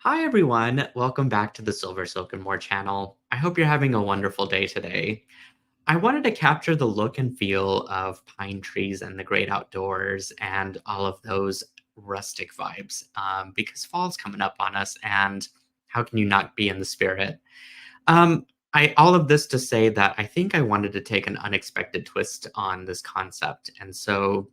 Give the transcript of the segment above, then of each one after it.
Hi, everyone. Welcome back to the SilverSilk and More channel. I hope you're having a wonderful day today. I wanted to capture the look and feel of pine trees and the great outdoors and all of those rustic vibes because fall's coming up on us, and how can you not be in the spirit? Um, all of this to say that I think I wanted to take an unexpected twist on this concept. And so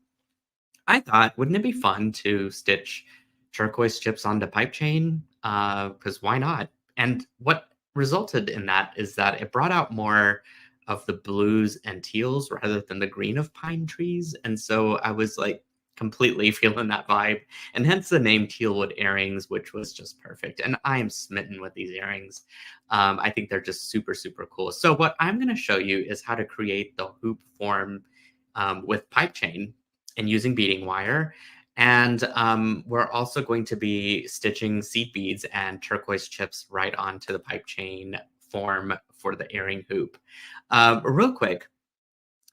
I thought, wouldn't it be fun to stitch turquoise chips onto pipe chain? Because why not? And what resulted in that is that it brought out more of the blues and teals rather than the green of pine trees. And so I was like completely feeling that vibe. And hence the name Tealwood earrings, which was just perfect. And I am smitten with these earrings. I think they're just super, super cool. So what I'm going to show you is how to create the hoop form with pipe chain and using beading wire. And we're also going to be stitching seed beads and turquoise chips right onto the pipe chain form for the earring hoop. Real quick,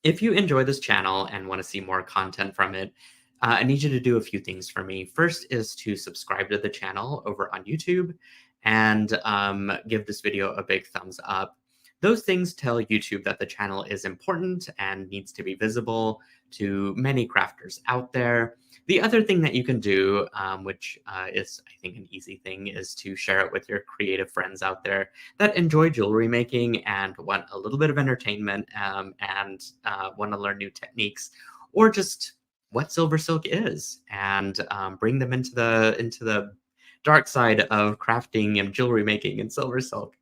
if you enjoy this channel and want to see more content from it, I need you to do a few things for me. First is to subscribe to the channel over on YouTube and give this video a big thumbs up. Those things tell YouTube that the channel is important and needs to be visible to many crafters out there. The other thing that you can do, which is, I think, an easy thing, is to share it with your creative friends out there that enjoy jewelry making and want a little bit of entertainment and want to learn new techniques, or just what silver silk is, and bring them into the dark side of crafting and jewelry making in silver silk.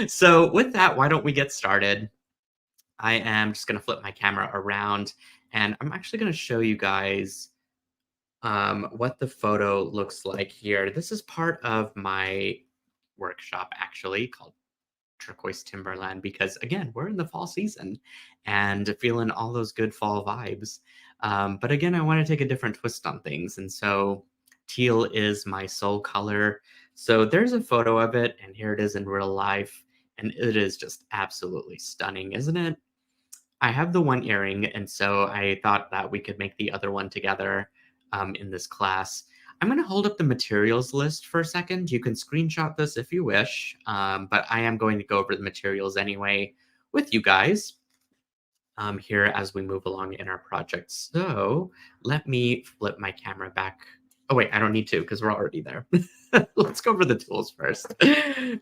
So with that, why don't we get started? I am just going to flip my camera around, and I'm actually going to show you guys what the photo looks like here. This is part of my workshop, actually, called Turquoise Timberland, because again, we're in the fall season and feeling all those good fall vibes. But again, I want to take a different twist on things. And so teal is my soul color. So there's a photo of it, and here it is in real life. And it is just absolutely stunning, isn't it? I have the one earring, and so I thought that we could make the other one together in this class. I'm going to hold up the materials list for a second. You can screenshot this if you wish, but I am going to go over the materials anyway with you guys here as we move along in our project. So let me flip my camera back. Oh, wait, I don't need to because we're already there. Let's go over the tools first.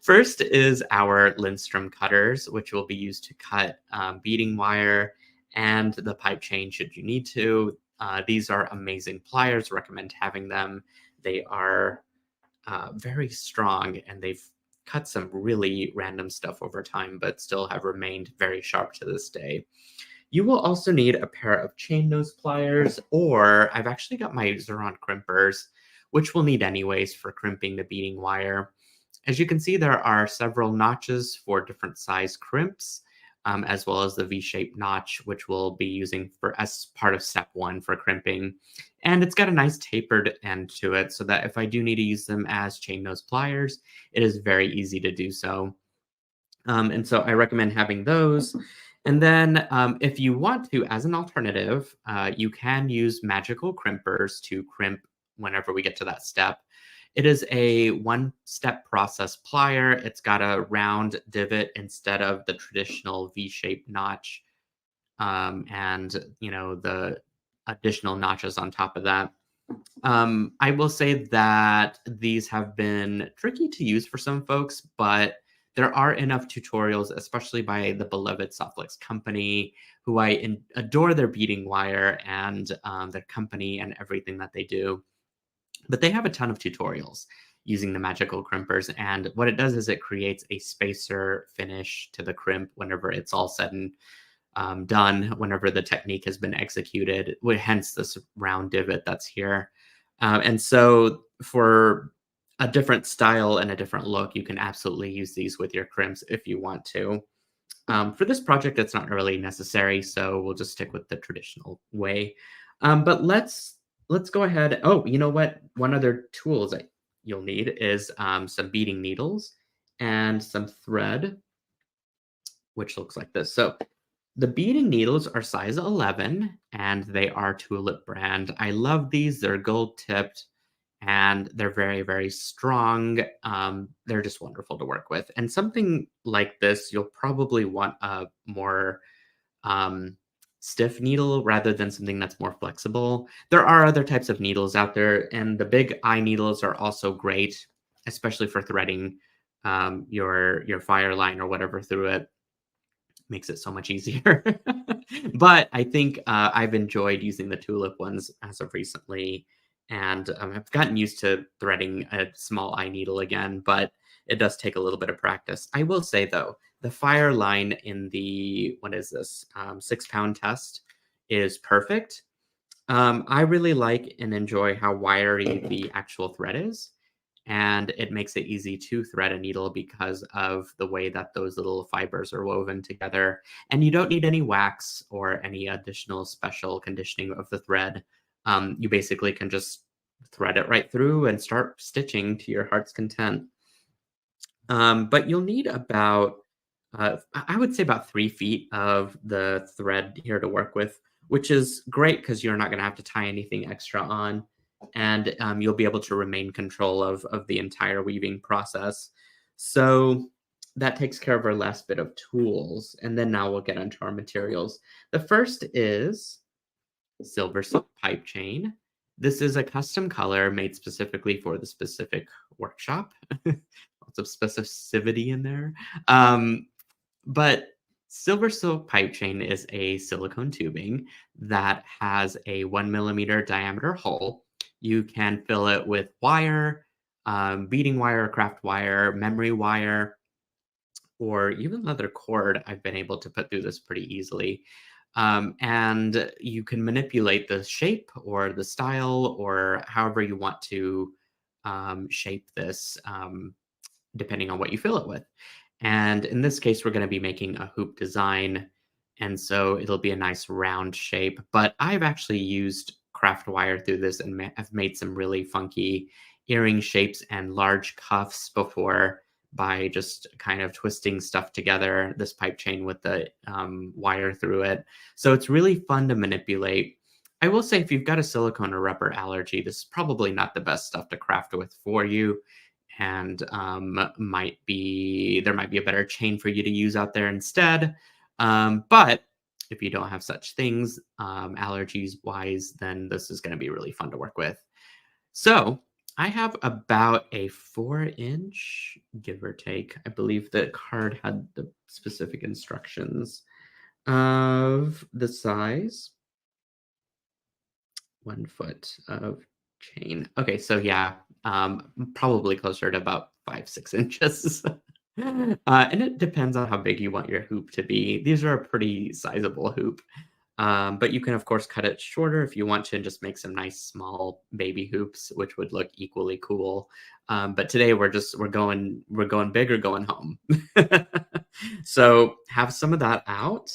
First is our Lindstrom cutters, which will be used to cut beading wire and the pipe chain should you need to. These are amazing pliers, recommend having them. They are very strong, and they've cut some really random stuff over time, but still have remained very sharp to this day. You will also need a pair of chain nose pliers, or I've actually got my Xuron crimpers, which we'll need anyways for crimping the beading wire. As you can see, there are several notches for different size crimps, as well as the V-shaped notch, which we'll be using for as part of step one for crimping. And it's got a nice tapered end to it, so that if I do need to use them as chain nose pliers, it is very easy to do so. And so I recommend having those. And then if you want to, as an alternative, you can use magical crimpers to crimp whenever we get to that step. It is a one-step process plier. It's got a round divot instead of the traditional V-shaped notch, and the additional notches on top of that. I will say that these have been tricky to use for some folks, but there are enough tutorials, especially by the beloved Softflex company, who I adore their beading wire and their company and everything that they do. But they have a ton of tutorials using the magical crimpers, and what it does is it creates a spacer finish to the crimp whenever it's all said and done, whenever the technique has been executed, hence this round divot that's here. And so for a different style and a different look, you can absolutely use these with your crimps if you want to. For this project, it's not really necessary, so we'll just stick with the traditional way. But let's go ahead. Oh, you know what? One other tools that you'll need is some beading needles and some thread, which looks like this. So the beading needles are size 11, and they are Tulip brand. I love these. They're gold tipped, and they're very, very strong. They're just wonderful to work with. And something like this, you'll probably want a more um, stiff needle rather than something that's more flexible. There are other types of needles out there, and the big eye needles are also great, especially for threading your fire line or whatever through it. Makes it so much easier. But I think I've enjoyed using the tulip ones as of recently, and I've gotten used to threading a small eye needle again, but it does take a little bit of practice. I will say though, the fire line in the what is this 6 pound test is perfect. I really like and enjoy how wiry the actual thread is, and it makes it easy to thread a needle because of the way that those little fibers are woven together. And you don't need any wax or any additional special conditioning of the thread. You basically can just thread it right through and start stitching to your heart's content. But you'll need about, I would say about 3 feet of the thread here to work with, which is great because you're not going to have to tie anything extra on, and you'll be able to remain control of the entire weaving process. So that takes care of our last bit of tools, and then now we'll get into our materials. The first is SilverSilk Pipe Chain. This is a custom color made specifically for the specific workshop. Lots of specificity in there. But SilverSilk Pipe Chain is a silicone tubing that has a 1 millimeter diameter hole. You can fill it with wire, beading wire, craft wire, memory wire, or even leather cord. I've been able to put through this pretty easily. And you can manipulate the shape or the style or however you want to shape this, depending on what you fill it with. And in this case, we're going to be making a hoop design. And so it'll be a nice round shape. But I've actually used craft wire through this and I've made some really funky earring shapes and large cuffs before by just kind of twisting stuff together, this pipe chain with the wire through it. So it's really fun to manipulate. I will say if you've got a silicone or rubber allergy, this is probably not the best stuff to craft with for you, and there might be a better chain for you to use out there instead. But if you don't have such things, allergies wise, then this is going to be really fun to work with. So I have about a 4 inch, give or take. I believe the card had the specific instructions of the size. 1 foot of chain. Okay, so yeah, probably closer to about 5, 6 inches. And it depends on how big you want your hoop to be. These are a pretty sizable hoop. But you can of course cut it shorter if you want to and just make some nice small baby hoops, which would look equally cool. But today we're going big or going home. So have some of that out.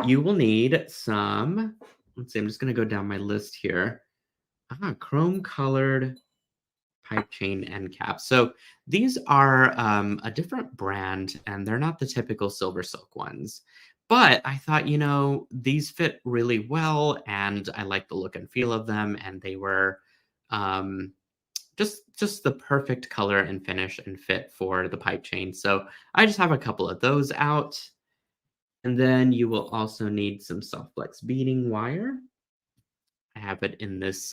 You will need some, let's see, I'm just going to go down my list here. Chrome colored pipe chain end caps. So these are a different brand and they're not the typical SilverSilk ones. But I thought, these fit really well and I like the look and feel of them. And they were um, just the perfect color and finish and fit for the pipe chain. So I just have a couple of those out. And then you will also need some soft flex beading wire. I have it in this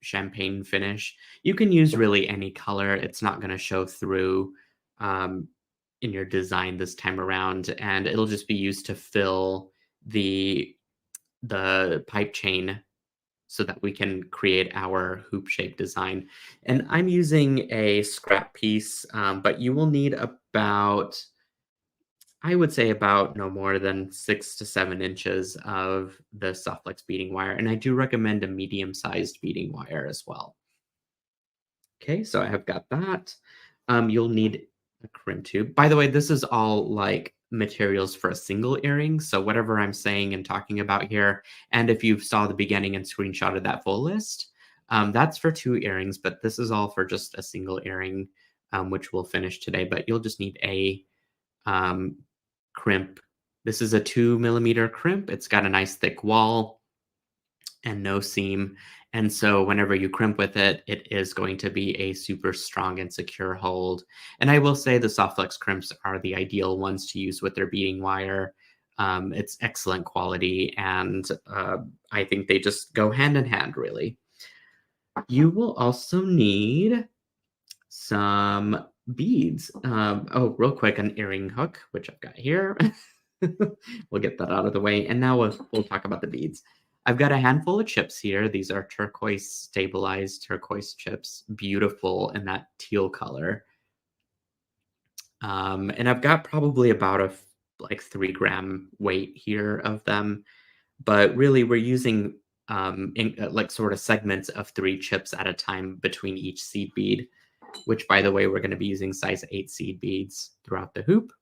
champagne finish. You can use really any color. It's not going to show through um, in your design this time around, and it'll just be used to fill the pipe chain so that we can create our hoop shape design. And I'm using a scrap piece, but you will need about, I would say about no more than 6 to 7 inches of the Softflex beading wire, and I do recommend a medium-sized beading wire as well. Okay, so I have got that. You'll need a crimp tube. By the way, this is all like materials for a single earring, so whatever I'm saying and talking about here, and if you saw the beginning and screenshotted that full list, that's for 2 earrings, but this is all for just a single earring, which we'll finish today, but you'll just need a um, crimp. This is a 2 millimeter crimp. It's got a nice thick wall and no seam. And so whenever you crimp with it, it is going to be a super strong and secure hold. And I will say the soft flex crimps are the ideal ones to use with their beading wire. It's excellent quality, and I think they just go hand in hand, really. You will also need some beads. Oh, real quick, an earring hook, which I've got here. We'll get that out of the way. And now we'll talk about the beads. I've got a handful of chips here. These are turquoise stabilized turquoise chips, beautiful in that teal color. And I've got probably about like 3 gram weight here of them. But really, we're using like sort of segments of 3 chips at a time between each seed bead, which, by the way, we're going to be using size 8 seed beads throughout the hoop.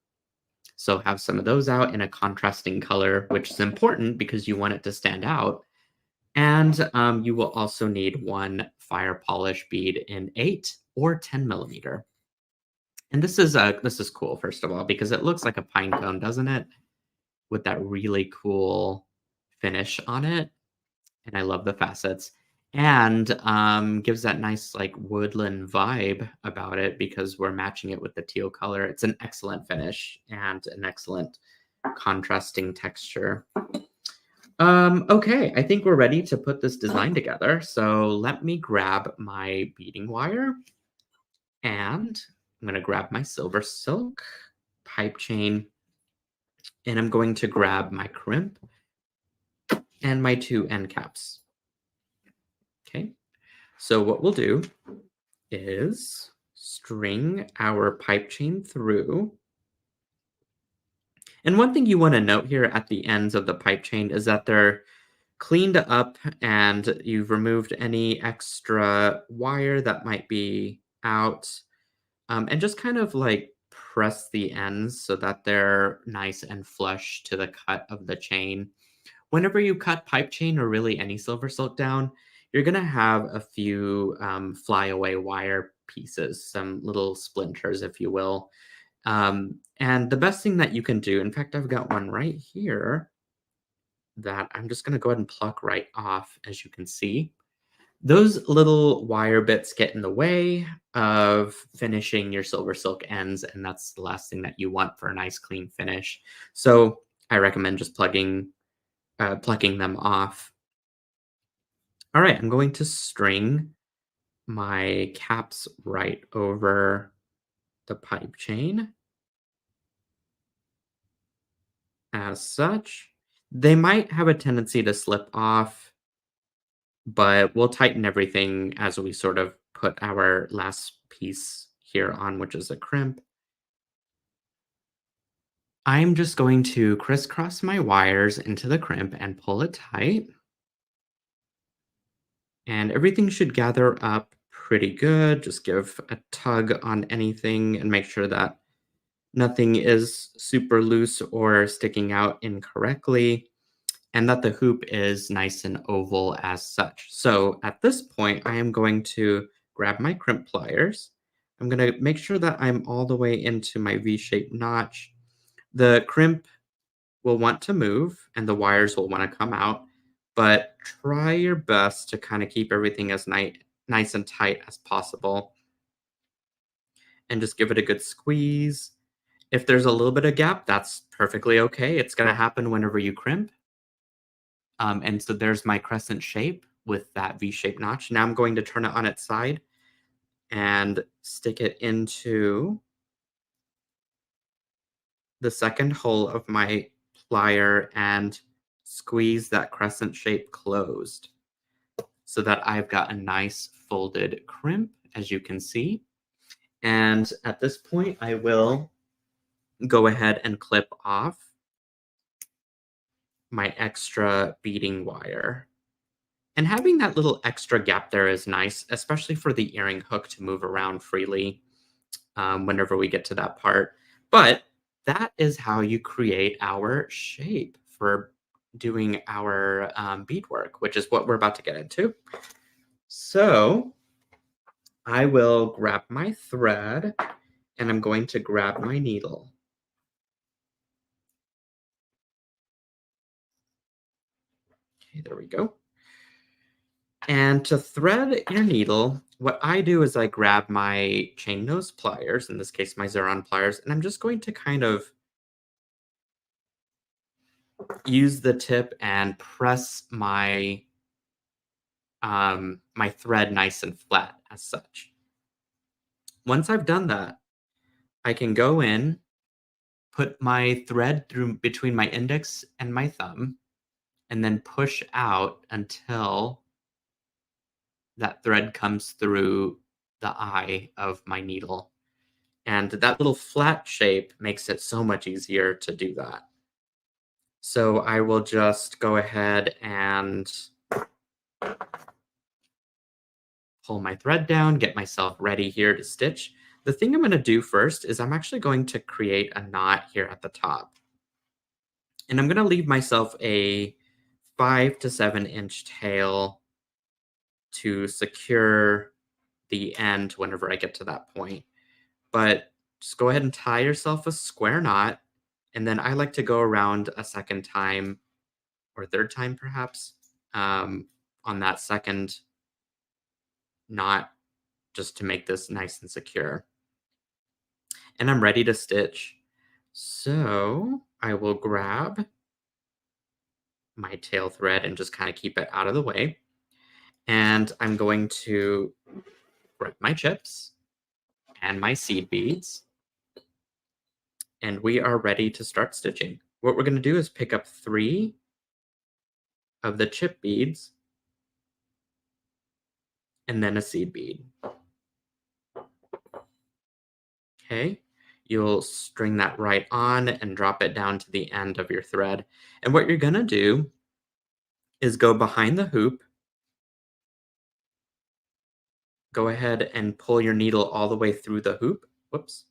So have some of those out in a contrasting color, which is important because you want it to stand out. And you will also need 1 fire polish bead in 8 or 10 millimeter. And this is cool, first of all, because it looks like a pine cone, doesn't it? With that really cool finish on it. And I love the facets. And gives that nice like woodland vibe about it because we're matching it with the teal color. It's an excellent finish and an excellent contrasting texture. Okay, I think we're ready to put this design together. So let me grab my beading wire, and I'm going to grab my SilverSilk pipe chain, and I'm going to grab my crimp and my 2 end caps. Okay, so what we'll do is string our pipe chain through. And one thing you want to note here at the ends of the pipe chain is that they're cleaned up and you've removed any extra wire that might be out. And just kind of like press the ends so that they're nice and flush to the cut of the chain. Whenever you cut pipe chain or really any silver silk down, you're going to have a few flyaway wire pieces, some little splinters, if you will. And the best thing that you can do, in fact, I've got one right here that I'm just going to go ahead and pluck right off, as you can see. Those little wire bits get in the way of finishing your silver silk ends, and that's the last thing that you want for a nice clean finish. So I recommend just plucking them off. All right, I'm going to string my caps right over the pipe chain as such. They might have a tendency to slip off, but we'll tighten everything as we sort of put our last piece here on, which is a crimp. I'm just going to crisscross my wires into the crimp and pull it tight. And everything should gather up pretty good. Just give a tug on anything and make sure that nothing is super loose or sticking out incorrectly, and that the hoop is nice and oval as such. So at this point, I am going to grab my crimp pliers. I'm going to make sure that I'm all the way into my V-shaped notch. The crimp will want to move and the wires will want to come out, but try your best to kind of keep everything as nice and tight as possible, and just give it a good squeeze. If there's a little bit of gap, that's perfectly okay. It's going to happen whenever you crimp. And so there's my crescent shape with that V-shaped notch. Now I'm going to turn it on its side and stick it into the second hole of my plier and squeeze that crescent shape closed so that I've got a nice folded crimp, as you can see. And at this point, I will go ahead and clip off my extra beading wire. And having that little extra gap there is nice, especially for the earring hook to move around freely whenever we get to that part. But that is how you create our shape for doing our beadwork, which is what we're about to get into. So I will grab my thread and I'm going to grab my needle. Okay, there we go. And to thread your needle, what I do is I grab my chain nose pliers, in this case my Xeron pliers, and I'm just going to kind of use the tip and press my thread nice and flat as such. Once I've done that, I can go in, put my thread through between my index and my thumb, and then push out until that thread comes through the eye of my needle. And that little flat shape makes it so much easier to do that. So I will just go ahead and pull my thread down, get myself ready here to stitch. The thing I'm going to do first is I'm actually going to create a knot here at the top. And I'm going to leave myself a 5 to 7 inch tail to secure the end whenever I get to that point. But just go ahead and tie yourself a square knot. And then I like to go around a second time or third time perhaps on that second knot just to make this nice and secure. And I'm ready to stitch. So I will grab my tail thread and just kind of keep it out of the way. And I'm going to grab my chips and my seed beads. And we are ready to start stitching. What we're going to do is pick up 3 of the chip beads and then a seed bead. Okay, you'll string that right on and drop it down to the end of your thread. And what you're going to do is go behind the hoop, go ahead and pull your needle all the way through the hoop. Whoops.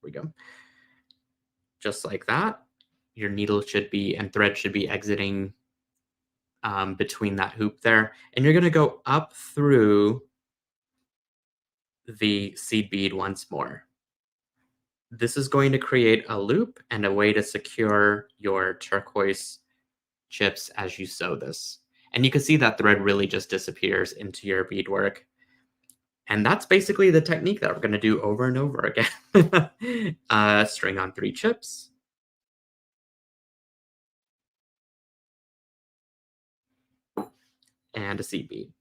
There we go. Just like that. Your needle should be and thread should be exiting between that hoop there. And you're going to go up through the seed bead once more. This is going to create a loop and a way to secure your turquoise chips as you sew this. And you can see that thread really just disappears into your beadwork. And that's basically the technique that we're going to do over and over again. String on 3 chips. And a seed bead.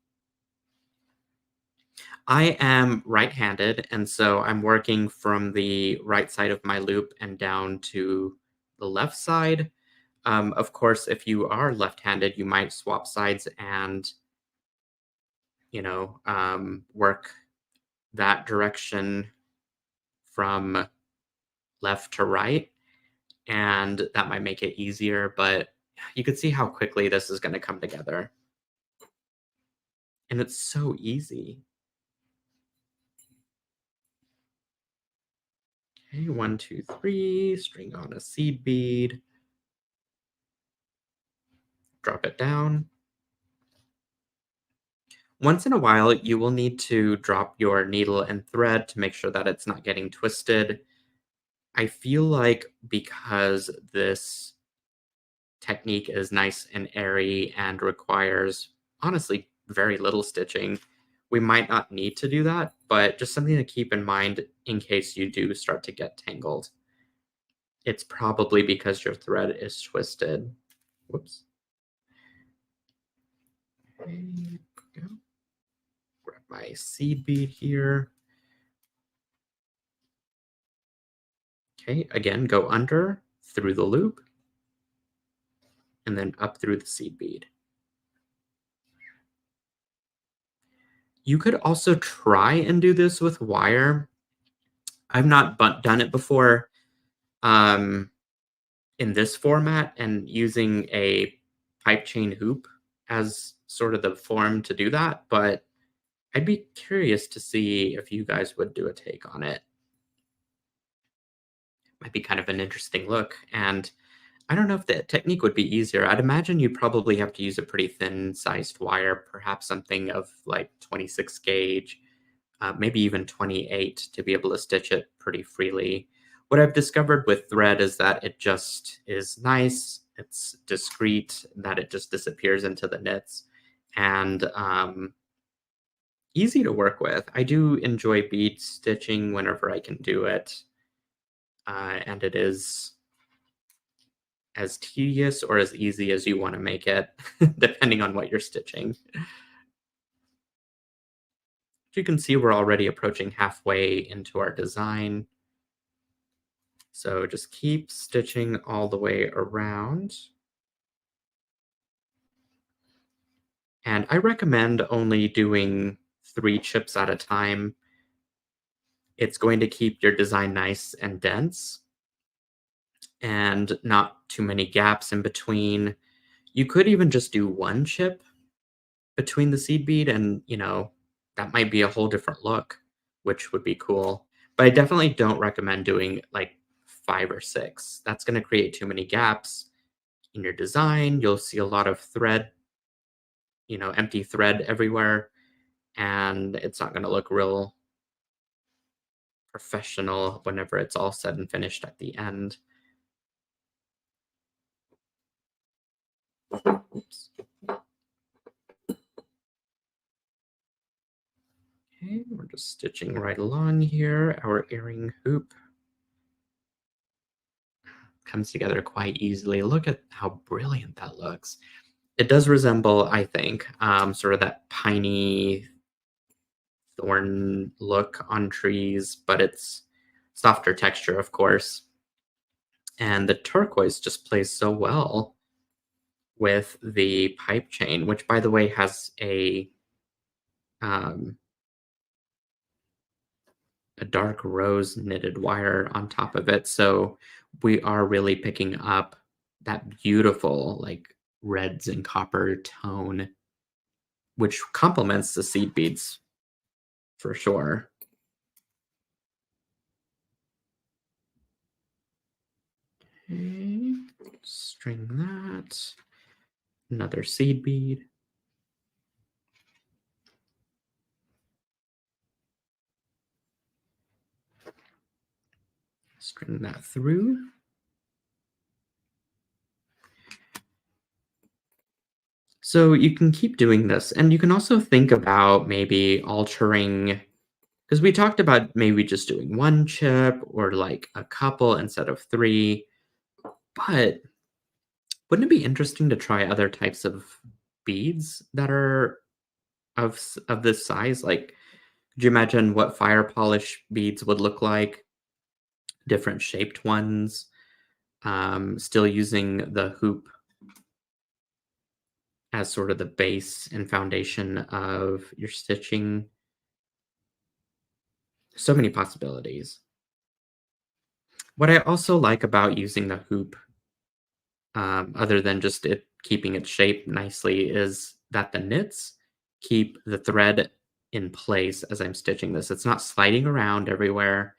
I am right-handed, and so I'm working from the right side of my loop and down to the left side. Of course, if you are left-handed, you might swap sides and, work that direction from left to right, and that might make it easier, but you can see how quickly this is going to come together. And it's so easy. Okay, 1, 2, 3, string on a seed bead, drop it down. Once in a while, you will need to drop your needle and thread to make sure that it's not getting twisted. I feel like because this technique is nice and airy and requires, honestly, very little stitching, we might not need to do that, but just something to keep in mind in case you do start to get tangled. It's probably because your thread is twisted. Whoops. Okay, go. Grab my seed bead here. Okay, again, go under, through the loop, and then up through the seed bead. You could also try and do this with wire. I've not done it before in this format and using a pipe chain hoop as sort of the form to do that, but I'd be curious to see if you guys would do a take on it. Might be kind of an interesting look, and I don't know if the technique would be easier. I'd imagine you'd probably have to use a pretty thin sized wire, perhaps something of like 26 gauge, maybe even 28 to be able to stitch it pretty freely. What I've discovered with thread is that it just is nice it's discreet, that it just disappears into the knits, and easy to work with. I do enjoy bead stitching whenever I can do it, and it is as tedious or as easy as you want to make it, depending on what you're stitching. You can see we're already approaching halfway into our design. So just keep stitching all the way around. And I recommend only doing 3 chips at a time. It's going to keep your design nice and dense and not too many gaps in between. You could even just do 1 chip between the seed bead and, that might be a whole different look, which would be cool. But I definitely don't recommend doing like 5 or 6. That's going to create too many gaps in your design. You'll see a lot of thread, empty thread everywhere, and it's not going to look real professional whenever it's all said and finished at the end. Oops. Okay, we're just stitching right along here. Our earring hoop comes together quite easily. Look at how brilliant that looks. It does resemble, I think, sort of that piney thorn look on trees, but it's softer texture, of course. And the turquoise just plays so well with the pipe chain, which, by the way, has um, a dark rose knitted wire on top of it. So we are really picking up that beautiful, like, reds and copper tone, which complements the seed beads for sure. Okay, string that. Another seed bead. String that through. So you can keep doing this, and you can also think about maybe altering, because we talked about maybe just doing 1 chip or like a couple instead of 3. But wouldn't it be interesting to try other types of beads that are of this size? Like, could you imagine what fire polish beads would look like? Different shaped ones, still using the hoop as sort of the base and foundation of your stitching. So many possibilities. What I also like about using the hoop, other than just it keeping its shape nicely, is that the knits keep the thread in place as I'm stitching this. It's not sliding around everywhere,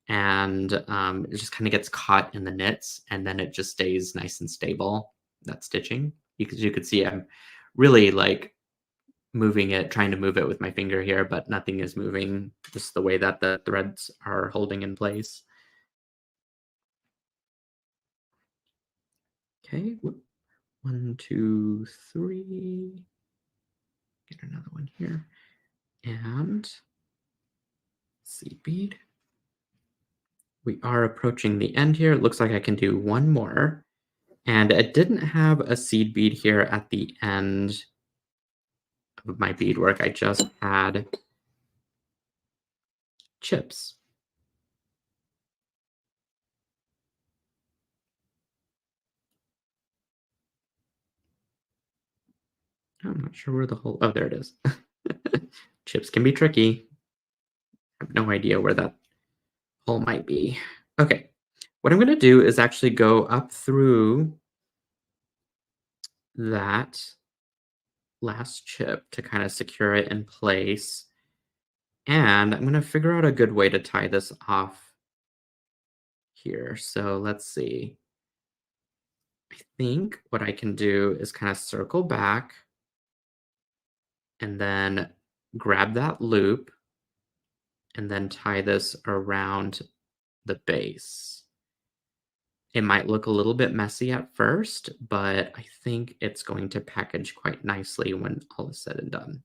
and it just kind of gets caught in the knits, and then it just stays nice and stable. That stitching, because you could see I'm really like moving it, trying to move it with my finger here, but nothing is moving. Just the way that the threads are holding in place. Okay, 1, 2, 3. Get another one here. And seed bead. We are approaching the end here. It looks like I can do one more. And I didn't have a seed bead here at the end of my beadwork. I just had chips. I'm not sure where the hole. Oh, there it is. Chips can be tricky. I have no idea where that hole might be. Okay. What I'm going to do is actually go up through that last chip to kind of secure it in place. And I'm going to figure out a good way to tie this off here. So let's see. I think what I can do is kind of circle back and then grab that loop and then tie this around the base. It might look a little bit messy at first, but I think it's going to package quite nicely when all is said and done.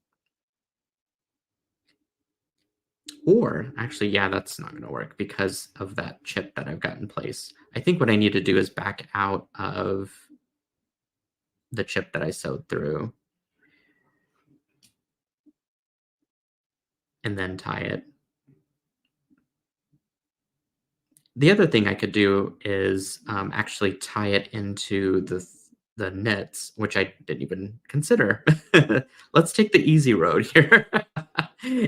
Or actually, yeah, that's not going to work because of that chip that I've got in place. I think what I need to do is back out of the chip that I sewed through and then tie it. The other thing I could do is actually tie it into the knits, which I didn't even consider. Let's take the easy road here.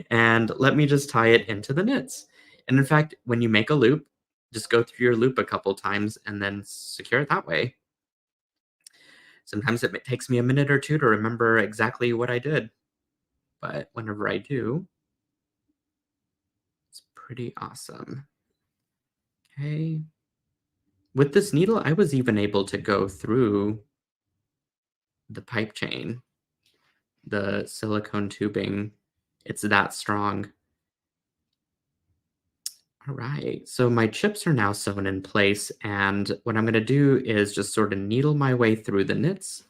And let me just tie it into the knits. And in fact, when you make a loop, just go through your loop a couple times and then secure it that way. Sometimes it takes me a minute or two to remember exactly what I did, but whenever I do, it's pretty awesome. Okay. With this needle, I was even able to go through the pipe chain, the silicone tubing. It's that strong. All right, so my chips are now sewn in place, and what I'm going to do is just sort of needle my way through the knits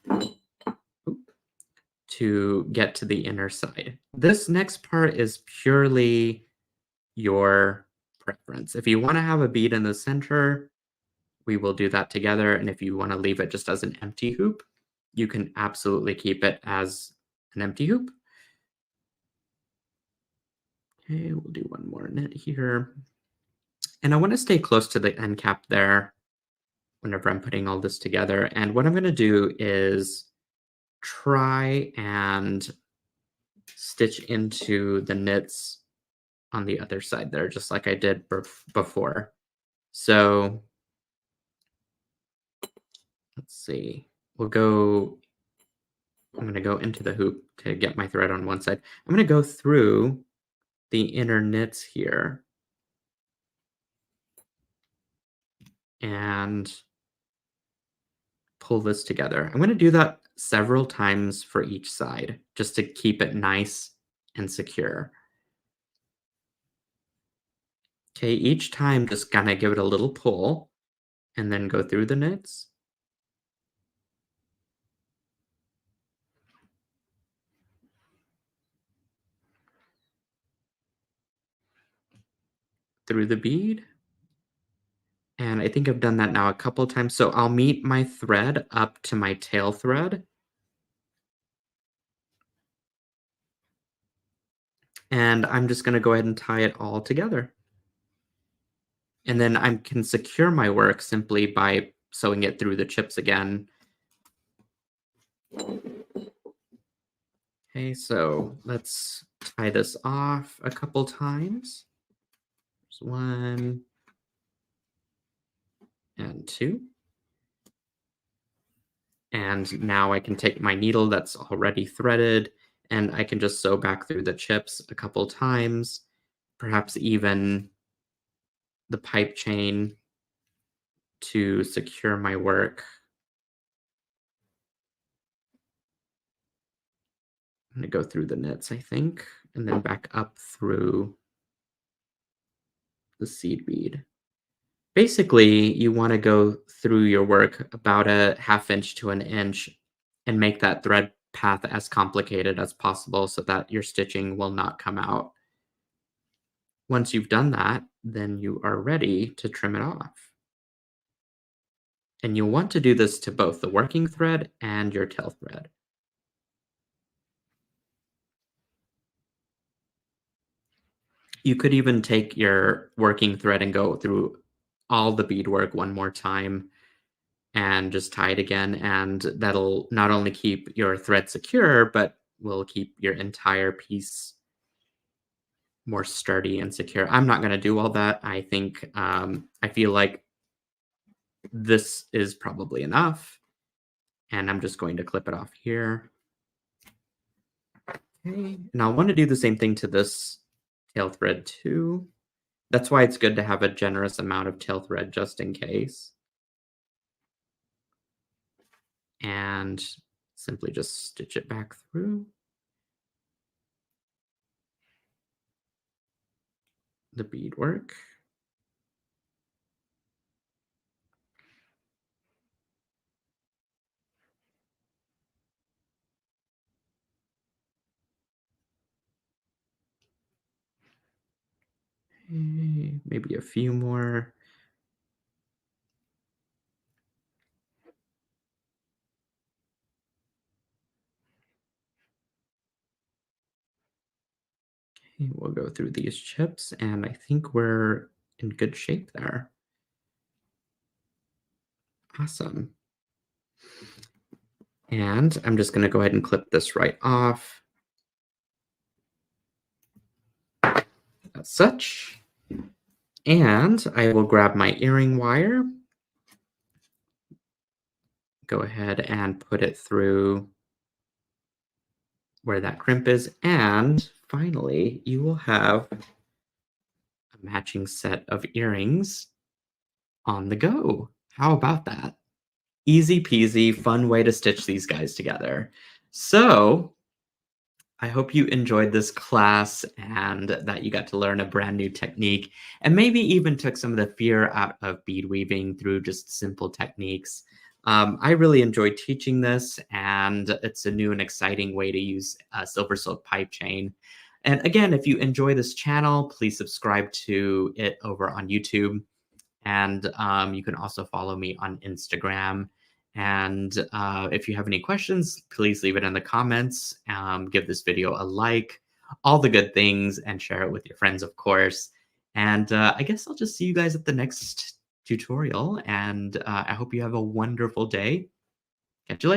to get to the inner side. This next part is purely your preference. If you want to have a bead in the center, we will do that together. And if you want to leave it just as an empty hoop, you can absolutely keep it as an empty hoop. Okay, we'll do one more knit here. And I want to stay close to the end cap there whenever I'm putting all this together. And what I'm going to do is try and stitch into the knits on the other side there, just like I did before. So let's see. We'll go, I'm going to go into the hoop to get my thread on one side. I'm going to go through the inner knits here and pull this together. I'm going to do that several times for each side just to keep it nice and secure. Okay, each time just kind of give it a little pull and then go through the knits. Through the bead. And I think I've done that now a couple times. So I'll meet my thread up to my tail thread. And I'm just going to go ahead and tie it all together. And then I can secure my work simply by sewing it through the chips again. Okay, so let's tie this off a couple times. There's one and two. And now I can take my needle that's already threaded and I can just sew back through the chips a couple times, perhaps even the pipe chain to secure my work. I'm going to go through the knits, I think, and then back up through the seed bead. Basically, you want to go through your work about a ½ inch to an inch and make that thread path as complicated as possible so that your stitching will not come out. Once you've done that, then you are ready to trim it off. And you'll want to do this to both the working thread and your tail thread. You could even take your working thread and go through all the beadwork one more time and just tie it again. And that'll not only keep your thread secure, but will keep your entire piece more sturdy and secure. I'm not going to do all that. I think I feel like this is probably enough. And I'm just going to clip it off here. Okay. And I'll want to do the same thing to this tail thread too. That's why it's good to have a generous amount of tail thread just in case. And simply just stitch it back through the beadwork. Maybe a few more. Okay, we'll go through these chips, and I think we're in good shape there. Awesome. And I'm just going to go ahead and clip this right off as such. And I will grab my earring wire, go ahead and put it through where that crimp is. And finally, you will have a matching set of earrings on the go. How about that? Easy peasy, fun way to stitch these guys together. So, I hope you enjoyed this class and that you got to learn a brand new technique and maybe even took some of the fear out of bead weaving through just simple techniques. I really enjoyed teaching this, and it's a new and exciting way to use Silver Silk Pipe Chain. And again, if you enjoy this channel, please subscribe to it over on YouTube. And you can also follow me on Instagram. And if you have any questions, please leave it in the comments. Give this video a like, all the good things, and share it with your friends, of course. And I guess I'll just see you guys at the next tutorial. And I hope you have a wonderful day. Catch you later.